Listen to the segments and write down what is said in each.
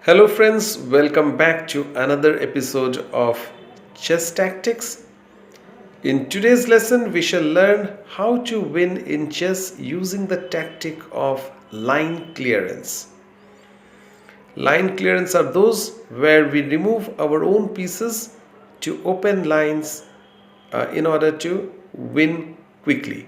Hello, friends, welcome back to another episode of Chess Tactics. In today's lesson, we shall learn how to win in chess using the tactic of line clearance. Line clearance are those where we remove our own pieces to open lines in order to win quickly.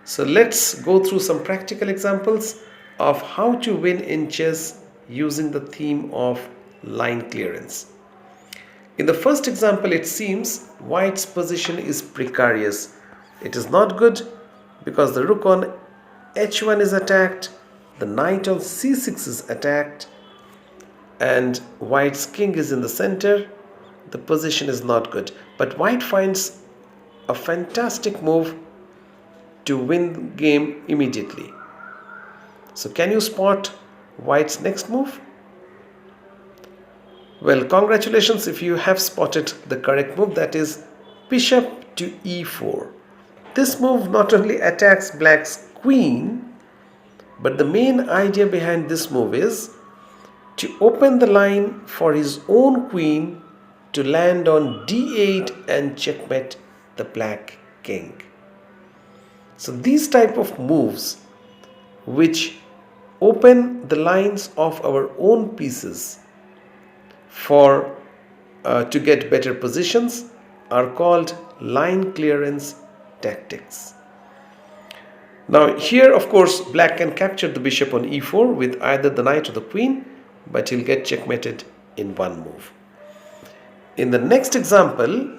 So let's go through some practical examples of how to win in chess using the theme of line clearance. In the first example, it seems white's position is precarious. It is not good because the rook on h1 is attacked, the knight on c6 is attacked, and white's king is in the center. The position is not good. But white finds a fantastic move to win the game immediately. So can you spot white's next move? Well, congratulations if you have spotted the correct move, that is bishop to e4. This move not only attacks black's queen, but the main idea behind this move is to open the line for his own queen to land on d8 and checkmate the black king. So these type of moves which open the lines of our own pieces for to get better positions are called line clearance tactics. Now here, of course, black can capture the bishop on e4 with either the knight or the queen, but he'll get checkmated in one move. In the next example,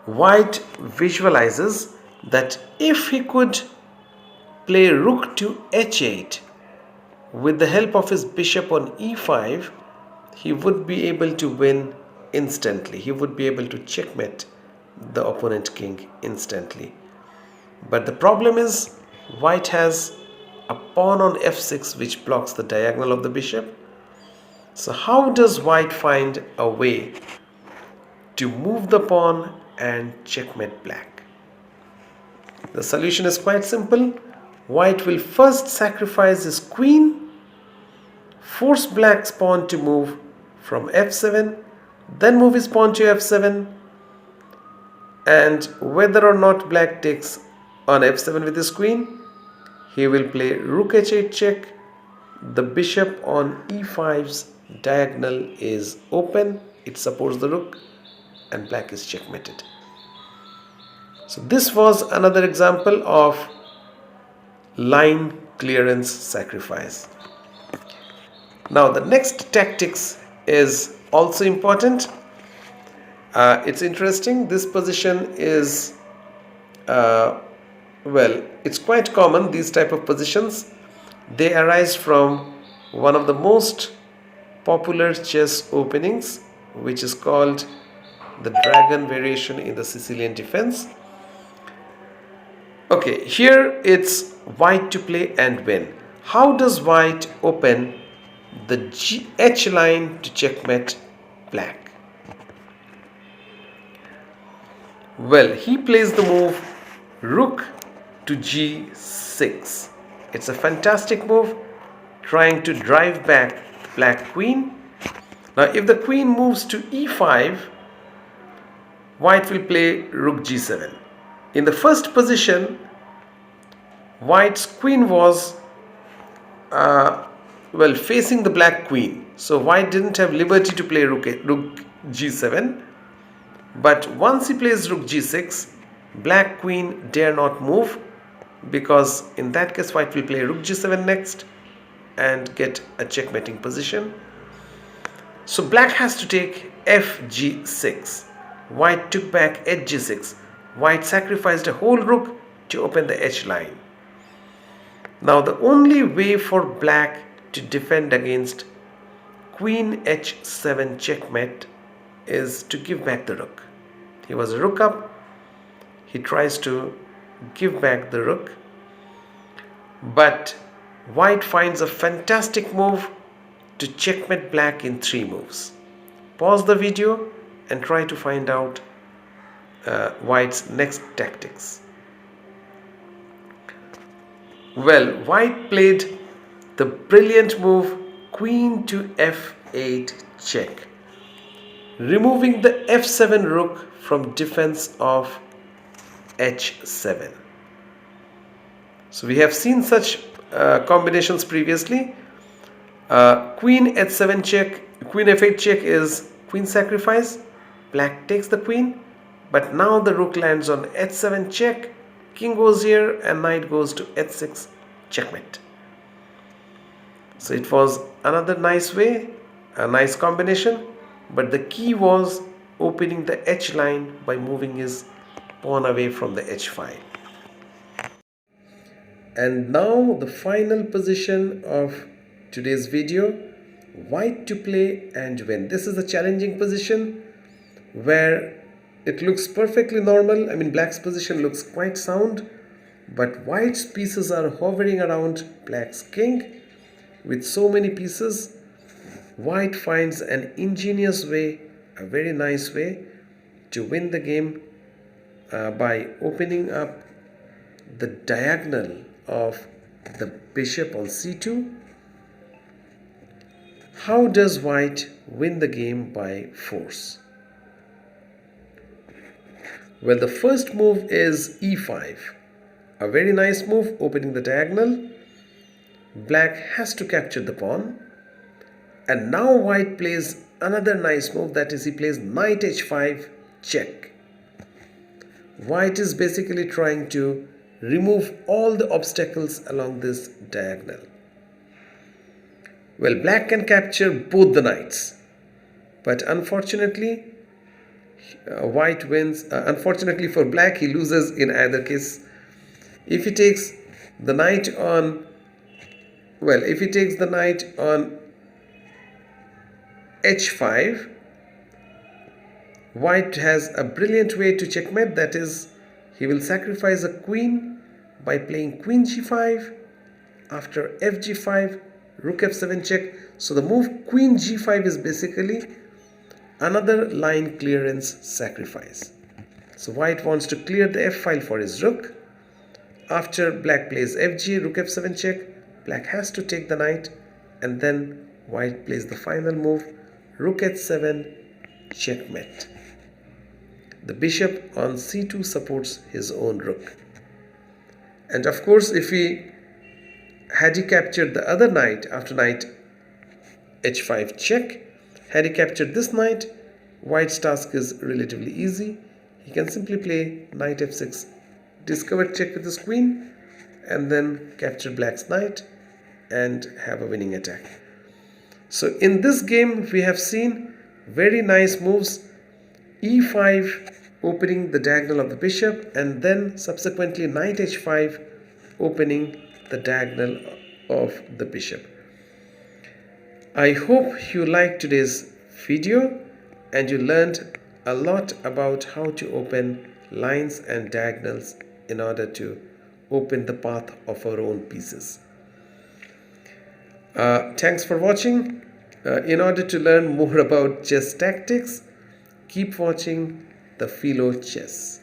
white visualizes that if he could play rook to h8 with the help of his bishop on e5, he would be able to win instantly. He would be able to checkmate the opponent king instantly. But the problem is white has a pawn on f6 which blocks the diagonal of the bishop. So how does white find a way to move the pawn and checkmate black? The solution is quite simple. White will first sacrifice his queen, force black's pawn to move from f7, then move his pawn to f7, and whether or not black takes on f7 with his queen, he will play rook h8 check. The bishop on e5's diagonal is open, it supports the rook, and black is checkmated. So this was another example of line clearance sacrifice. Now the next tactics is also important. It's interesting. This position is it's quite common. These type of positions, they arise from one of the most popular chess openings, which is called the dragon variation in the Sicilian defense. Okay, here it's white to play and win. How does white open the h line to checkmate black? Well, he plays the move rook to g6. It's a fantastic move, trying to drive back the black queen. Now if the queen moves to e5, white will play rook g7. In the first position, white's queen was facing the black queen. So white didn't have liberty to play rook g7. But once he plays rook g6, black queen dare not move, because in that case white will play rook g7 next and get a checkmating position. So black has to take fg6. White took back hg6. White sacrificed a whole rook to open the h line. Now the only way for black to defend against queen h7 checkmate is to give back the rook. He was a rook up. He tries to give back the rook. But white finds a fantastic move to checkmate black in 3 moves. Pause the video and try to find out white's next tactics. Well, white played the brilliant move queen to f8 check, removing the f7 rook from defense of h7. So we have seen such combinations previously. Queen h7 check, queen f8 check is queen sacrifice. Black takes the queen, but now the rook lands on h7 check, king goes here and knight goes to h6 checkmate. So it was another nice way, a nice combination, but the key was opening the h line by moving his pawn away from the h file. And now the final position of today's video, white to play and win. This is a challenging position where it looks perfectly normal. I mean, black's position looks quite sound, but white's pieces are hovering around black's king. With so many pieces, white finds an ingenious way, a very nice way to win the game by opening up the diagonal of the bishop on c2. How does white win the game by force? Well, the first move is e5. A very nice move, opening the diagonal. Black has to capture the pawn. And now white plays another nice move, that is, he plays knight h5 check. White is basically trying to remove all the obstacles along this diagonal. Well, black can capture both the knights, but unfortunately white wins. Unfortunately for black, he loses in either case. If he takes the knight on, well, if he takes the knight on h5, white has a brilliant way to checkmate, that is, he will sacrifice a queen by playing queen g5. After fg5, rook f7 check. So the move queen g5 is basically another line clearance sacrifice. So white wants to clear the f file for his rook. After black plays fg, rook f7 check, black has to take the knight, and then white plays the final move, rook h7 checkmate. The bishop on c2 supports his own rook. And of course, if he had he captured the other knight after knight h5 check, had he captured this knight, white's task is relatively easy. He can simply play knight f6, discover check with his queen, and then capture black's knight and have a winning attack. So in this game, we have seen very nice moves: e5 opening the diagonal of the bishop, and then subsequently knight h5 opening the diagonal of the bishop. I hope you liked today's video and you learned a lot about how to open lines and diagonals in order to open the path of our own pieces. Thanks for watching. In order to learn more about chess tactics, keep watching the Philo Chess.